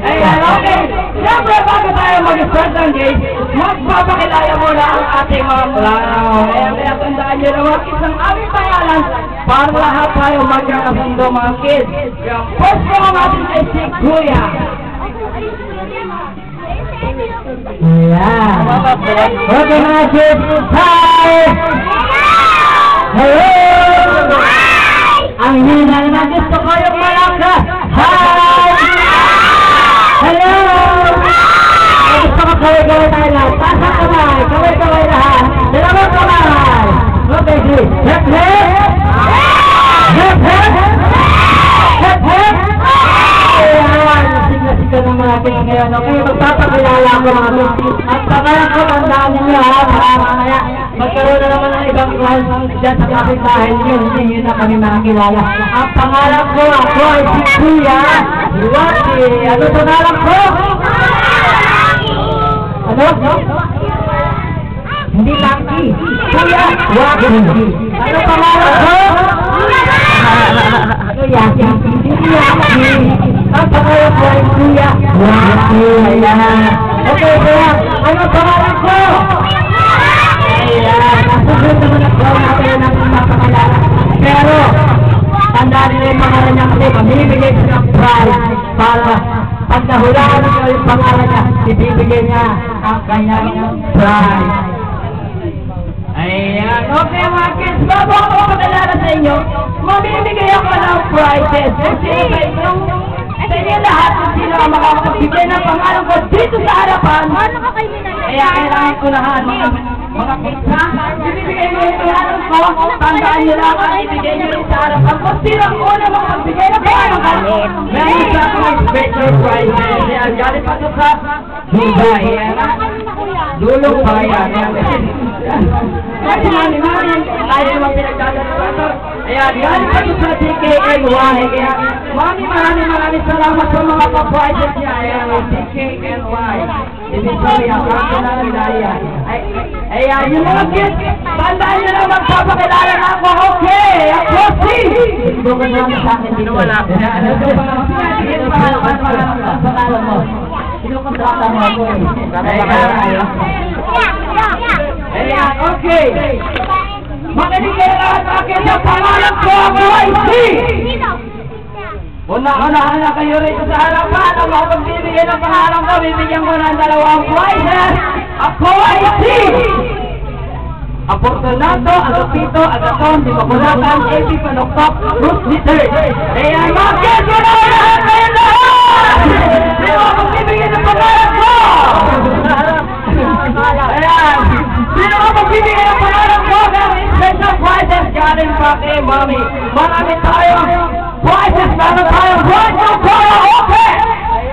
Ayan, okay. Siyempre, bago tayo mag-start ng game, magpapakilala muna ang ating mga clown. Kaya tandaan nyo na mga kids ang aming pangalan para lahat tayo magkakasundo mga kids. Yung first ko ang ating ay si Kuya. Ayan. Okay mga kids, hi! Hello! Ang hina na gusto ko yung malakas. Hi! Hello! Gusto ko kaway-kaway tayo lahat. Pasa kamay, kaway-kaway lahat. Dalawang kamay. Okay, sige. Hep, hep! Hep, hep! Hep, hep! Ayan, nasig-nasig ng mga tingin ngayon. Okay, magpapakilala ako mga kids. At pangalan ko, tandaan ninyo ha, mamaya. Magkaroon na naman ng ibang class dyan sa kapitbahay niyo, hindi nyo na kami makakilala. Ang pangalan ko, ako ay si Kuya Lucky. Ano pangalan ko? Ano? Hindi Lucky. Kuya Lucky. Ano pangalan ko? Kuya Lucky. Ang pangalan ko ay Kuya Lucky. Okay, Kuya. Ano pangalan ko? Ayan, nasusunod naman ang clown natin na natin mapakalala. Pero, tandaan nila yung pangalan niya kasi pamibigay siya ng prize para pag nahulaan niya yung pangalan niya, ibibigay niya ang kanyang prize. Ayan, okay mga kids, bago ako mapakalala sa inyo, mamimigay ako ng prizes. Kasi sa inyo lahat kung sino ang makakapagbigay ng pangalan ko dito sa harapan. Kaya kailangan ko lahat mga kids ha, ibibigay mo yung pangalan ko, tandaan nyo lang ang ibigay nyo rin sa harapan. Kung sino ang una makapagbigay ng pangalan ko, meron sa mga special prizes. Kaya galing pa ito sa Dubai. Lulong pa yan. Kasi mami, tayo naman pinagdadala ito. Ayan, galing pa ito sa DKNY. Kaya mami, maraming salamat sa mga pa-prizes niya. Ayan, DKNY. Divisoria, Panginoon Daya. Ayan, yung mga kids, tandaan nyo na magpapakilala na ako. Okay, ako si! Ito ka naman sa akin dito. Wala. Ano ito pa naman? Sige, pangalan mo. Sino ka sa akin ako eh? Ayan, okay. Makinig kayo lahat sa akin sa pangalan ko, ako ay si! Una-unahan na kayo rito sa harapan. Ang mapagbibigay ng pangalan ko, bibigyan ko ng 2 prizes. Ako ay si Afortunato, Agapito, Agaton, Dimakulatan, AP, Panoktok, Ruth Bitter. Kaya bakit una-unahan kayo lahat? Sino ang magbibigay ng pangalan ko? Ayan. Sino ang magbibigay ng pangalan ko ng special prizes galing pa kay Mami? Marami tayong prizes, meron tayong prizes para okay!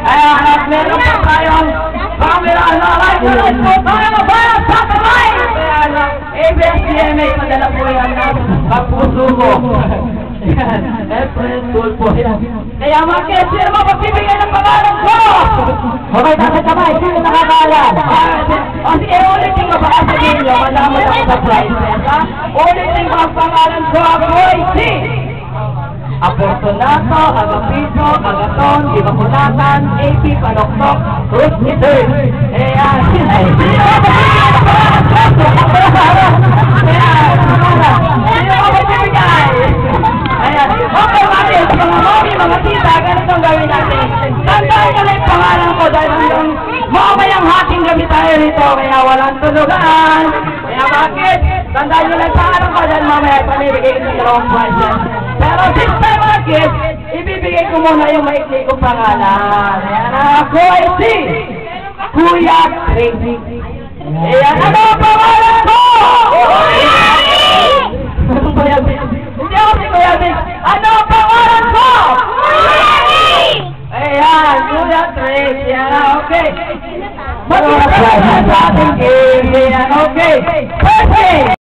Ayan, at meron pa tayong camera na live na rin po tayo mabayang sa kamay! Ayan, ABS-CMA, madala po yan ng kapuso mo. Ayan, April Fool po yan. Kaya mga kids, sino mo magbibigay ng pangalan ko? Okay, nasa kamay, sino nakakaalam? O sige, ulitin ko baka sabihin nyo, malaman ako sa prizes, ha? Ulitin ko ang pangalan ko, ako ay si Afortunato, Agapito, Agaton, Dimakulatan, AP, Panoktok, Ruth Bitter. Ayan. Sino ako magbibigay ng pangalan ko? Ayan. Sino ako magbibigay? Ayan. Okay, mga mami, mga tita, ganito ang gawin natin. Tandaan ko na yung pangalan ko dahil hanggang mamayang hating gabi tayo rito, kaya walang tulugan. Kaya bakit? Tandaan nyo lang pangalan ko dahil mamaya pamibigay ko ng 2 prizes. Pero this time mga kids, ibibigay ko muna yung maikli kong pangalan. Ayan, ako ay si Kuya Crazy. Ayan, ano ang pangalan ko? Kuya Big. Hindi ako si Kuya Big. Ano ang pangalan ko? Ayan, Kuya Crazy. Ayan, okay. Mag-iisip sa ating game. Ayan, okay. Perfect!